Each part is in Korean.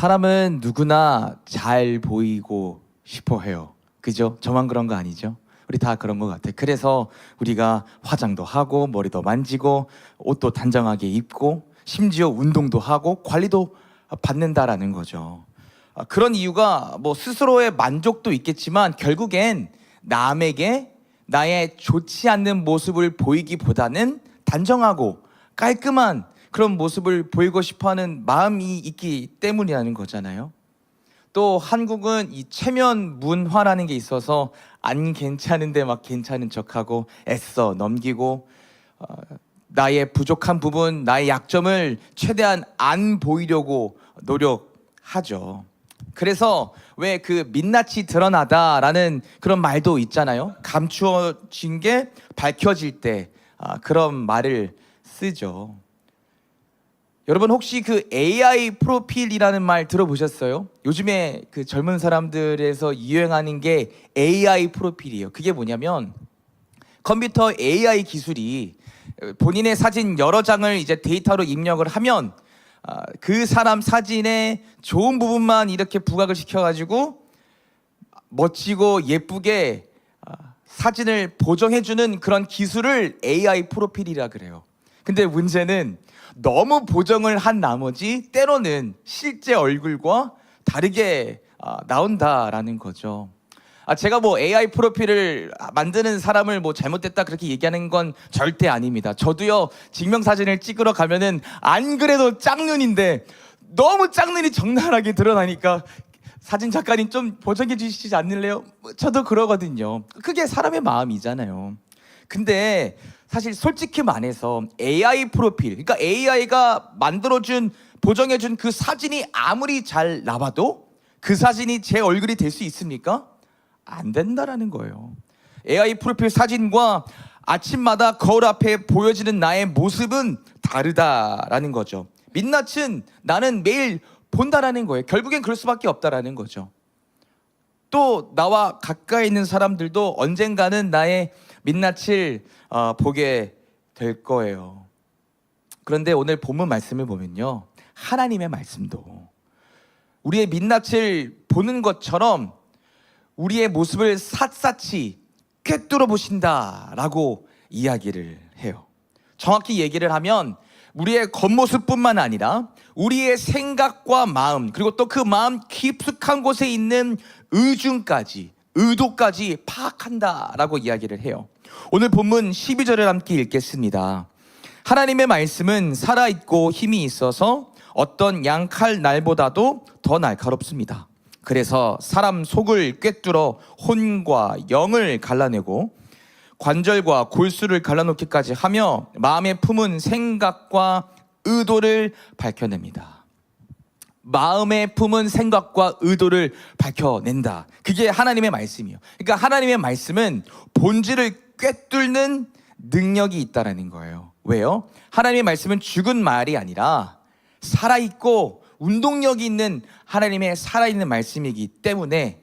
사람은 누구나 잘 보이고 싶어 해요. 그죠? 저만 그런 거 아니죠? 우리 다 그런 것 같아. 그래서 우리가 화장도 하고 머리도 만지고 옷도 단정하게 입고 심지어 운동도 하고 관리도 받는다라는 거죠. 그런 이유가 뭐 스스로의 만족도 있겠지만 결국엔 남에게 나의 좋지 않는 모습을 보이기보다는 단정하고 깔끔한 그런 모습을 보이고 싶어하는 마음이 있기 때문이라는 거잖아요. 또 한국은 이 체면 문화라는 게 있어서 안 괜찮은데 막 괜찮은 척하고 애써 넘기고 나의 부족한 부분, 나의 약점을 최대한 안 보이려고 노력하죠. 그래서 왜 그 민낯이 드러나다라는 그런 말도 있잖아요. 감추어진 게 밝혀질 때 그런 말을 쓰죠. 여러분 혹시 그 AI 프로필이라는 말 들어보셨어요? 요즘에 그 젊은 사람들에서 유행하는 게 AI 프로필이에요. 그게 뭐냐면 컴퓨터 AI 기술이 본인의 사진 여러 장을 이제 데이터로 입력을 하면 그 사람 사진의 좋은 부분만 이렇게 부각을 시켜가지고 멋지고 예쁘게 사진을 보정해주는 그런 기술을 AI 프로필이라 그래요. 근데 문제는 너무 보정을 한 나머지 때로는 실제 얼굴과 다르게 나온다라는 거죠. 제가 뭐 AI 프로필을 만드는 사람을 뭐 잘못됐다 그렇게 얘기하는 건 절대 아닙니다. 저도요, 증명사진을 찍으러 가면은 안 그래도 짝눈인데 너무 짝눈이 적나라하게 드러나니까 사진 작가님 좀 보정해 주시지 않을래요? 저도 그러거든요. 그게 사람의 마음이잖아요. 근데 사실 솔직히 말해서 AI 프로필, 그러니까 AI가 만들어준, 보정해준 그 사진이 아무리 잘 나와도 그 사진이 제 얼굴이 될 수 있습니까? 안 된다라는 거예요. AI 프로필 사진과 아침마다 거울 앞에 보여지는 나의 모습은 다르다라는 거죠. 민낯은 나는 매일 본다라는 거예요. 결국엔 그럴 수밖에 없다라는 거죠. 또 나와 가까이 있는 사람들도 언젠가는 나의 민낯을 보게 될 거예요. 그런데 오늘 본문 말씀을 보면요, 하나님의 말씀도 우리의 민낯을 보는 것처럼 우리의 모습을 샅샅이 꿰뚫어 보신다라고 이야기를 해요. 정확히 얘기를 하면 우리의 겉모습뿐만 아니라 우리의 생각과 마음, 그리고 또 그 마음 깊숙한 곳에 있는 의중까지, 의도까지 파악한다라고 이야기를 해요. 오늘 본문 12절을 함께 읽겠습니다. 하나님의 말씀은 살아있고 힘이 있어서 어떤 양칼 날보다도 더 날카롭습니다. 그래서 사람 속을 꿰뚫어 혼과 영을 갈라내고 관절과 골수를 갈라놓기까지 하며 마음에 품은 생각과 의도를 밝혀냅니다. 마음에 품은 생각과 의도를 밝혀낸다. 그게 하나님의 말씀이에요. 그러니까 하나님의 말씀은 본질을 꿰뚫는 능력이 있다는 거예요. 왜요? 하나님의 말씀은 죽은 말이 아니라 살아있고 운동력이 있는 하나님의 살아있는 말씀이기 때문에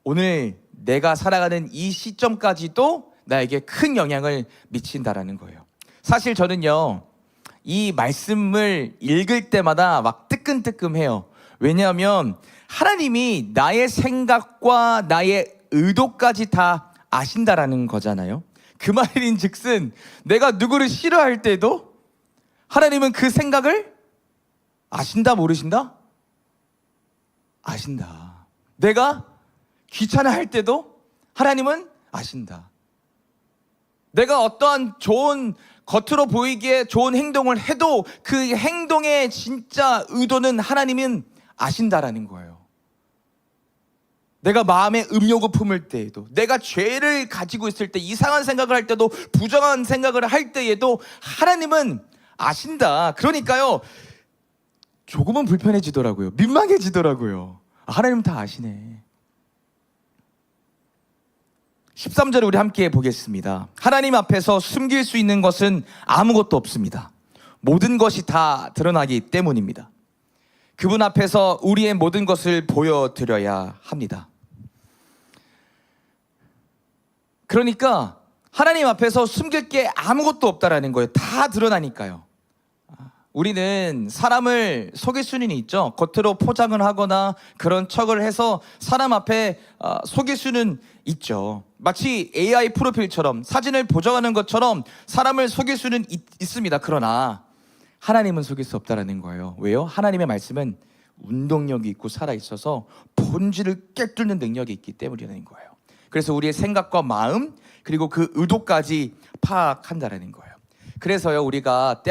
오늘 내가 살아가는 이 시점까지도 나에게 큰 영향을 미친다라는 거예요. 사실 저는요, 이 말씀을 읽을 때마다 막 뜨끔뜨끔해요. 왜냐하면 하나님이 나의 생각과 나의 의도까지 다 아신다라는 거잖아요. 그 말인즉슨 내가 누구를 싫어할 때도 하나님은 그 생각을 아신다, 모르신다? 아신다. 내가 귀찮아할 때도 하나님은 아신다. 내가 어떠한 좋은, 겉으로 보이기에 좋은 행동을 해도 그 행동의 진짜 의도는 하나님은 아신다라는 거예요. 내가 마음에 음욕을 품을 때에도, 내가 죄를 가지고 있을 때, 이상한 생각을 할 때도, 부정한 생각을 할 때에도 하나님은 아신다. 그러니까요, 조금은 불편해지더라고요. 민망해지더라고요. 하나님 다 아시네. 13절을 우리 함께 보겠습니다. 하나님 앞에서 숨길 수 있는 것은 아무것도 없습니다. 모든 것이 다 드러나기 때문입니다. 그분 앞에서 우리의 모든 것을 보여드려야 합니다. 그러니까 하나님 앞에서 숨길 게 아무것도 없다라는 거예요. 다 드러나니까요. 우리는 사람을 속일 수는 있죠. 겉으로 포장을 하거나 그런 척을 해서 사람 앞에 속일 수는 있죠. 마치 AI 프로필처럼 사진을 보정하는 것처럼 사람을 속일 수는 있습니다. 그러나 하나님은 속일 수 없다는 거예요. 왜요? 하나님의 말씀은 운동력이 있고 살아있어서 본질을 꿰뚫는 능력이 있기 때문이라는 거예요. 그래서 우리의 생각과 마음 그리고 그 의도까지 파악한다는 거예요. 그래서요, 우리가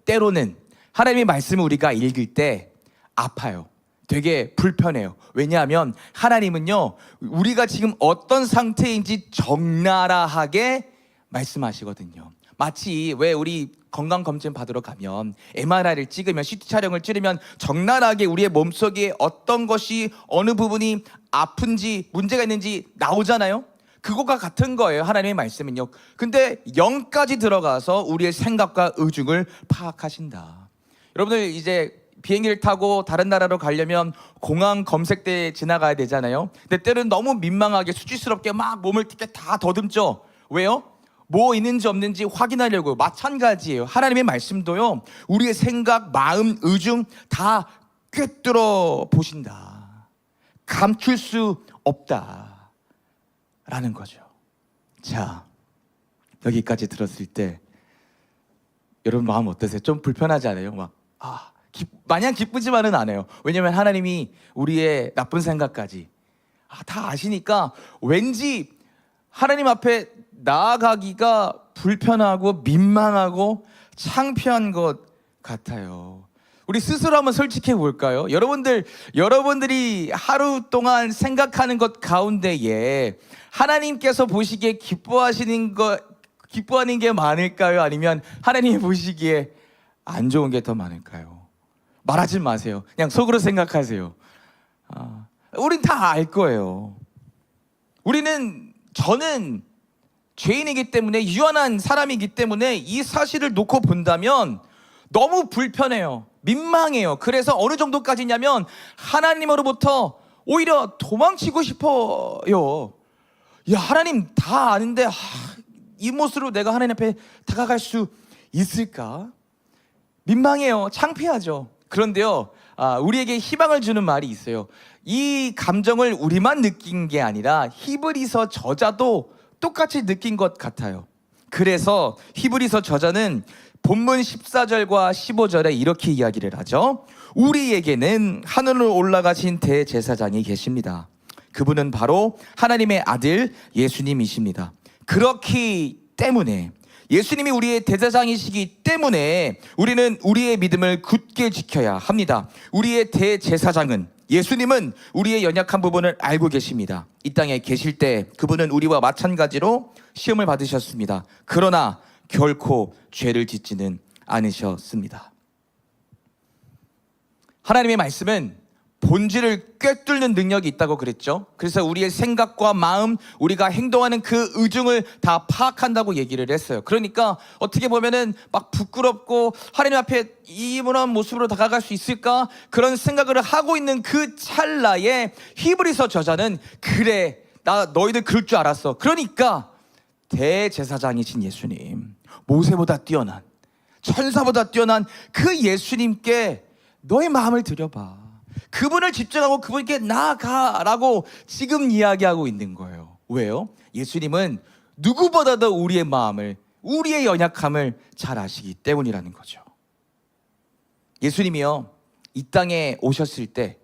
때로는 하나님의 말씀을 우리가 읽을 때 아파요. 되게 불편해요. 왜냐하면 하나님은요, 우리가 지금 어떤 상태인지 적나라하게 말씀하시거든요. 마치 왜 우리 건강검진 받으러 가면 MRI를 찍으면 CT 촬영을 찍으면 적나라하게 우리의 몸속에 어떤 것이 어느 부분이 아픈지 문제가 있는지 나오잖아요. 그거가 같은 거예요. 하나님의 말씀은요. 근데 영까지 들어가서 우리의 생각과 의중을 파악하신다. 여러분들 이제 비행기를 타고 다른 나라로 가려면 공항 검색대에 지나가야 되잖아요. 근데 때는 너무 민망하게 수치스럽게 막 몸을 이렇게 다 더듬죠. 왜요? 뭐 있는지 없는지 확인하려고. 마찬가지예요. 하나님의 말씀도요, 우리의 생각, 마음, 의중 다 꿰뚫어 보신다. 감출 수 없다 라는 거죠. 자, 여기까지 들었을 때 여러분 마음 어떠세요? 좀 불편하지 않아요? 마냥 기쁘지만은 않아요. 왜냐하면 하나님이 우리의 나쁜 생각까지 다 아시니까 왠지 하나님 앞에 나아가기가 불편하고 민망하고 창피한 것 같아요. 우리 스스로 한번 솔직해 볼까요? 여러분들이 하루 동안 생각하는 것 가운데에 하나님께서 보시기에 기뻐하는 게 많을까요? 아니면 하나님이 보시기에 안 좋은 게 더 많을까요? 말하지 마세요. 그냥 속으로 생각하세요. 우린 다 알 거예요. 저는 죄인이기 때문에, 유한한 사람이기 때문에 이 사실을 놓고 본다면 너무 불편해요. 민망해요. 그래서 어느 정도까지냐면 하나님으로부터 오히려 도망치고 싶어요. 야, 하나님 다 아는데 이 모습으로 내가 하나님 앞에 다가갈 수 있을까? 민망해요. 창피하죠. 그런데요, 우리에게 희망을 주는 말이 있어요. 이 감정을 우리만 느낀 게 아니라 히브리서 저자도 똑같이 느낀 것 같아요. 그래서 히브리서 저자는 본문 14절과 15절에 이렇게 이야기를 하죠. 우리에게는 하늘로 올라가신 대제사장이 계십니다. 그분은 바로 하나님의 아들 예수님이십니다. 그렇기 때문에, 예수님이 우리의 대제사장이시기 때문에 우리는 우리의 믿음을 굳게 지켜야 합니다. 우리의 대제사장은, 예수님은 우리의 연약한 부분을 알고 계십니다. 이 땅에 계실 때 그분은 우리와 마찬가지로 시험을 받으셨습니다. 그러나 결코 죄를 짓지는 않으셨습니다. 하나님의 말씀은 본질을 꿰뚫는 능력이 있다고 그랬죠. 그래서 우리의 생각과 마음, 우리가 행동하는 그 의중을 다 파악한다고 얘기를 했어요. 그러니까 어떻게 보면은 막 부끄럽고 하나님 앞에 이런 모습으로 다가갈 수 있을까? 그런 생각을 하고 있는 그 찰나에 히브리서 저자는, 그래, 너희들 그럴 줄 알았어. 그러니까 대제사장이신 예수님, 모세보다 뛰어난, 천사보다 뛰어난 그 예수님께 너의 마음을 들여봐. 그분을 집중하고 그분께 나아가라고 지금 이야기하고 있는 거예요. 왜요? 예수님은 누구보다도 우리의 마음을, 우리의 연약함을 잘 아시기 때문이라는 거죠. 예수님이요, 이 땅에 오셨을 때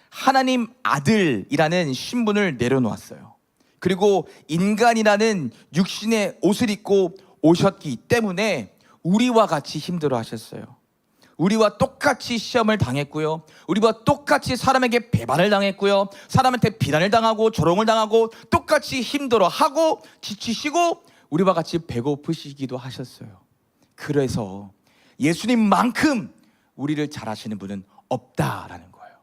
하나님 아들이라는 신분을 내려놓았어요. 그리고 인간이라는 육신의 옷을 입고 오셨기 때문에 우리와 같이 힘들어 하셨어요. 우리와 똑같이 시험을 당했고요, 우리와 똑같이 사람에게 배반을 당했고요, 사람한테 비난을 당하고 조롱을 당하고 똑같이 힘들어하고 지치시고 우리와 같이 배고프시기도 하셨어요. 그래서 예수님만큼 우리를 잘 아시는 분은 없다라는 거예요.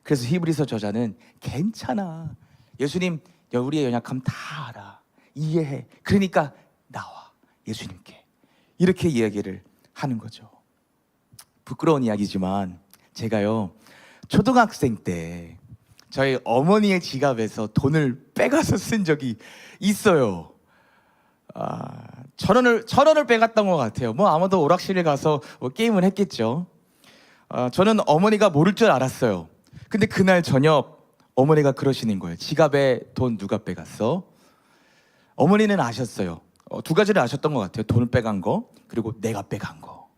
그래서 히브리서 저자는 괜찮아, 예수님 우리의 연약함 다 알아, 이해해, 그러니까 나와 예수님께, 이렇게 이야기를 하는 거죠. 부끄러운 이야기지만 제가요, 초등학생 때 저희 어머니의 지갑에서 돈을 빼가서 쓴 적이 있어요. 천 원을 빼갔던 것 같아요. 뭐 아마도 오락실에 가서 뭐 게임을 했겠죠. 저는 어머니가 모를 줄 알았어요. 근데 그날 저녁 어머니가 그러시는 거예요. 지갑에 돈 누가 빼갔어? 어머니는 아셨어요. 두 가지를 아셨던 것 같아요. 돈을 빼간 거, 그리고 내가 빼간 거.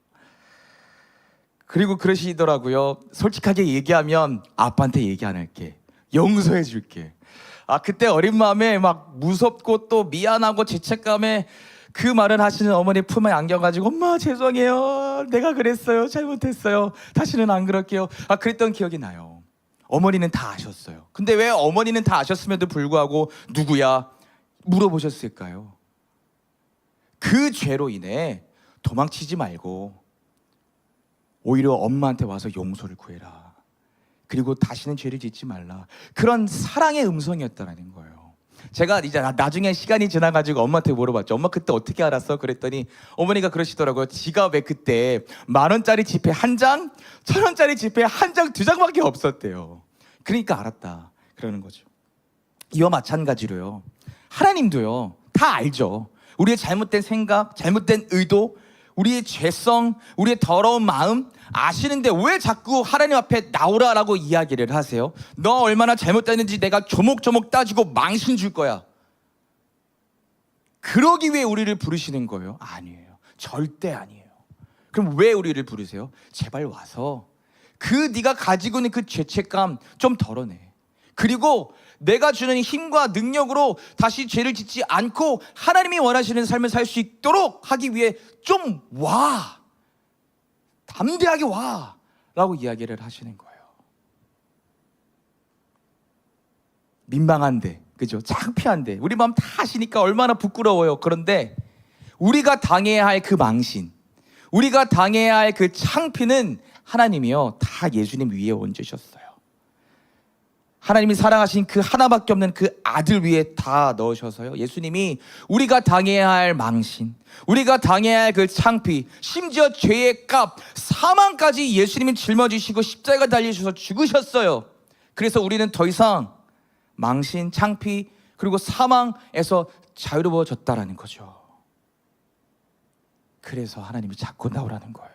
그리고 그러시더라고요. 솔직하게 얘기하면 아빠한테 얘기 안 할게. 용서해 줄게. 그때 어린 마음에 막 무섭고 또 미안하고 죄책감에 그 말을 하시는 어머니 품에 안겨가지고 엄마 죄송해요. 내가 그랬어요. 잘못했어요. 다시는 안 그럴게요. 그랬던 기억이 나요. 어머니는 다 아셨어요. 근데 왜 어머니는 다 아셨음에도 불구하고 누구야? 물어보셨을까요? 그 죄로 인해 도망치지 말고 오히려 엄마한테 와서 용서를 구해라. 그리고 다시는 죄를 짓지 말라. 그런 사랑의 음성이었다는 거예요. 제가 이제 나중에 시간이 지나가지고 엄마한테 물어봤죠. 엄마 그때 어떻게 알았어? 그랬더니 어머니가 그러시더라고요. 지갑에 그때 10,000원짜리 지폐 한 장, 1,000원짜리 지폐 한 장, 2장밖에 없었대요. 그러니까 알았다. 그러는 거죠. 이와 마찬가지로요. 하나님도요. 다 알죠. 우리의 잘못된 생각, 잘못된 의도, 우리의 죄성, 우리의 더러운 마음 아시는데 왜 자꾸 하나님 앞에 나오라라고 이야기를 하세요? 너 얼마나 잘못됐는지 내가 조목조목 따지고 망신 줄 거야. 그러기 위해 우리를 부르시는 거예요? 아니에요. 절대 아니에요. 그럼 왜 우리를 부르세요? 제발 와서 네가 가지고 있는 그 죄책감 좀 덜어내. 그리고 내가 주는 힘과 능력으로 다시 죄를 짓지 않고 하나님이 원하시는 삶을 살 수 있도록 하기 위해 좀 와. 담대하게 와. 라고 이야기를 하시는 거예요. 민망한데, 그죠? 창피한데, 우리 마음 다 아시니까 얼마나 부끄러워요. 그런데 우리가 당해야 할 그 망신, 우리가 당해야 할 그 창피는 하나님이요, 다 예수님 위에 얹으셨어요. 하나님이 사랑하신 그 하나밖에 없는 그 아들 위에 다 넣으셔서요. 예수님이 우리가 당해야 할 망신, 우리가 당해야 할 그 창피, 심지어 죄의 값, 사망까지 예수님이 짊어지시고 십자가 달리셔서 죽으셨어요. 그래서 우리는 더 이상 망신, 창피, 그리고 사망에서 자유로워졌다라는 거죠. 그래서 하나님이 자꾸 나오라는 거예요.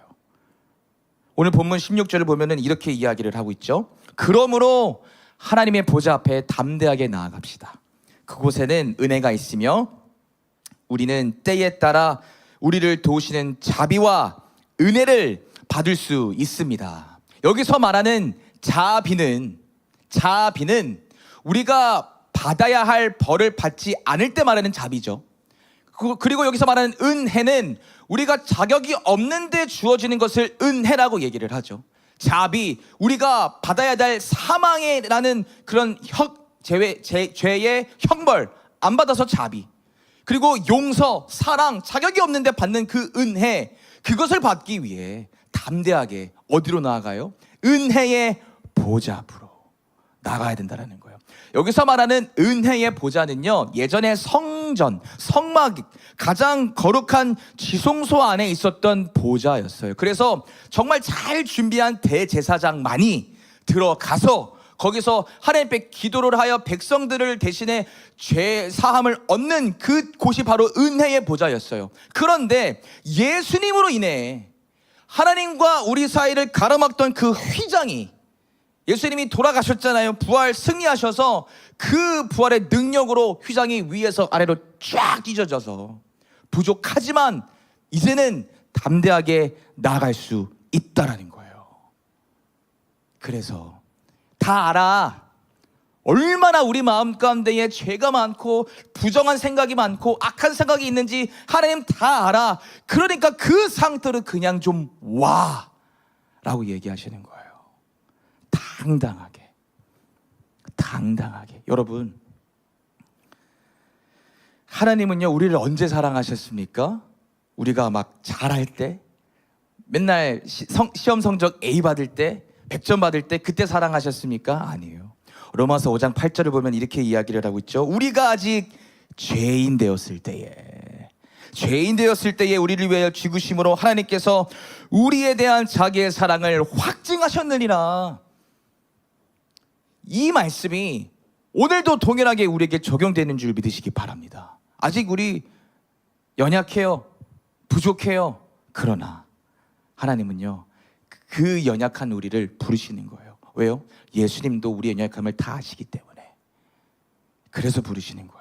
오늘 본문 16절을 보면은 이렇게 이야기를 하고 있죠. 그러므로 하나님의 보좌 앞에 담대하게 나아갑시다. 그곳에는 은혜가 있으며 우리는 때에 따라 우리를 도우시는 자비와 은혜를 받을 수 있습니다. 여기서 말하는 자비는 우리가 받아야 할 벌을 받지 않을 때 말하는 자비죠. 그리고 여기서 말하는 은혜는 우리가 자격이 없는데 주어지는 것을 은혜라고 얘기를 하죠. 자비, 우리가 받아야 될 사망이라는 그런 죄의 형벌 안 받아서 자비, 그리고 용서, 사랑, 자격이 없는데 받는 그 은혜, 그것을 받기 위해 담대하게 어디로 나아가요? 은혜의 보좌 앞으로 나가야 된다는 거예요. 여기서 말하는 은혜의 보좌는요, 예전에 성전, 성막, 가장 거룩한 지성소 안에 있었던 보좌였어요. 그래서 정말 잘 준비한 대제사장만이 들어가서 거기서 하나님께 기도를 하여 백성들을 대신해 죄 사함을 얻는 그 곳이 바로 은혜의 보좌였어요. 그런데 예수님으로 인해 하나님과 우리 사이를 가로막던 그 휘장이, 예수님이 돌아가셨잖아요. 부활 승리하셔서 그 부활의 능력으로 휘장이 위에서 아래로 쫙 찢어져서 부족하지만 이제는 담대하게 나아갈 수 있다라는 거예요. 그래서 다 알아. 얼마나 우리 마음 가운데에 죄가 많고 부정한 생각이 많고 악한 생각이 있는지 하나님 다 알아. 그러니까 그 상태로 그냥 좀 와 라고 얘기하시는 거예요. 당당하게. 여러분, 하나님은요, 우리를 언제 사랑하셨습니까? 우리가 막 잘할 때, 맨날 시험 성적 A 받을 때, 100점 받을 때, 그때 사랑하셨습니까? 아니에요. 로마서 5장 8절을 보면 이렇게 이야기를 하고 있죠. 우리가 아직 죄인 되었을 때에 우리를 위하여 죽으심으로 하나님께서 우리에 대한 자기의 사랑을 확증하셨느니라. 이 말씀이 오늘도 동일하게 우리에게 적용되는 줄 믿으시기 바랍니다. 아직 우리 연약해요. 부족해요. 그러나 하나님은요, 그 연약한 우리를 부르시는 거예요. 왜요? 예수님도 우리의 연약함을 다 아시기 때문에. 그래서 부르시는 거예요.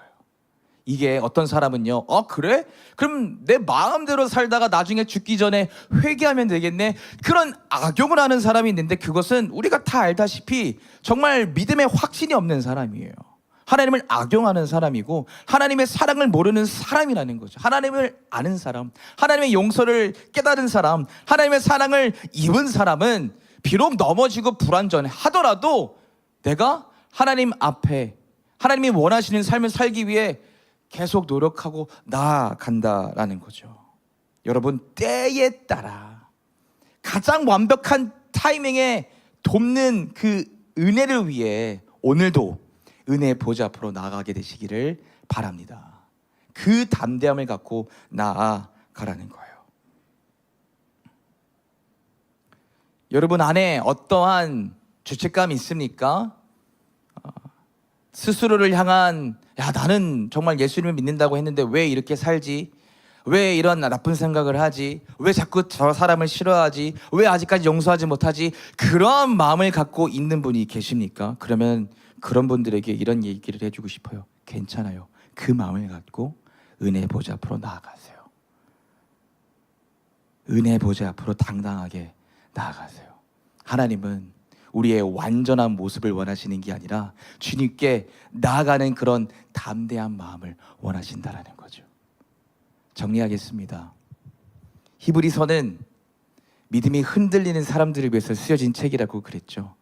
이게 어떤 사람은요, 그래? 그럼 내 마음대로 살다가 나중에 죽기 전에 회개하면 되겠네? 그런 악용을 하는 사람이 있는데, 그것은 우리가 다 알다시피 정말 믿음에 확신이 없는 사람이에요. 하나님을 악용하는 사람이고 하나님의 사랑을 모르는 사람이라는 거죠. 하나님을 아는 사람, 하나님의 용서를 깨달은 사람, 하나님의 사랑을 입은 사람은 비록 넘어지고 불완전하더라도 내가 하나님 앞에 하나님이 원하시는 삶을 살기 위해 계속 노력하고 나아간다라는 거죠. 여러분, 때에 따라 가장 완벽한 타이밍에 돕는 그 은혜를 위해 오늘도 은혜의 보좌 앞으로 나아가게 되시기를 바랍니다. 그 담대함을 갖고 나아가라는 거예요. 여러분 안에 어떠한 죄책감이 있습니까? 스스로를 향한, 나는 정말 예수님을 믿는다고 했는데 왜 이렇게 살지? 왜 이런 나쁜 생각을 하지? 왜 자꾸 저 사람을 싫어하지? 왜 아직까지 용서하지 못하지? 그런 마음을 갖고 있는 분이 계십니까? 그러면 그런 분들에게 이런 얘기를 해주고 싶어요. 괜찮아요. 그 마음을 갖고 은혜의 보좌 앞으로 나아가세요. 은혜의 보좌 앞으로 당당하게 나아가세요. 하나님은 우리의 완전한 모습을 원하시는 게 아니라 주님께 나아가는 그런 담대한 마음을 원하신다라는 거죠. 정리하겠습니다. 히브리서는 믿음이 흔들리는 사람들을 위해서 쓰여진 책이라고 그랬죠.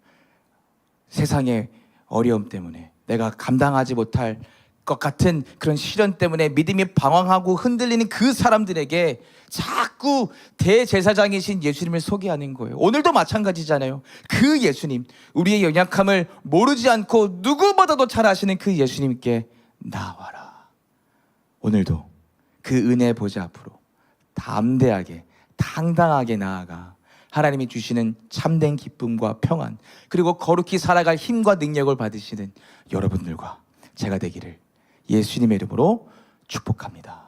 세상의 어려움 때문에, 내가 감당하지 못할 것 같은 그런 시련 때문에 믿음이 방황하고 흔들리는 그 사람들에게 자꾸 대제사장이신 예수님을 소개하는 거예요. 오늘도 마찬가지잖아요. 그 예수님, 우리의 연약함을 모르지 않고 누구보다도 잘 아시는 그 예수님께 나와라. 오늘도 그 은혜의 보좌 앞으로 담대하게 당당하게 나아가 하나님이 주시는 참된 기쁨과 평안, 그리고 거룩히 살아갈 힘과 능력을 받으시는 여러분들과 제가 되기를 예수님의 이름으로 축복합니다.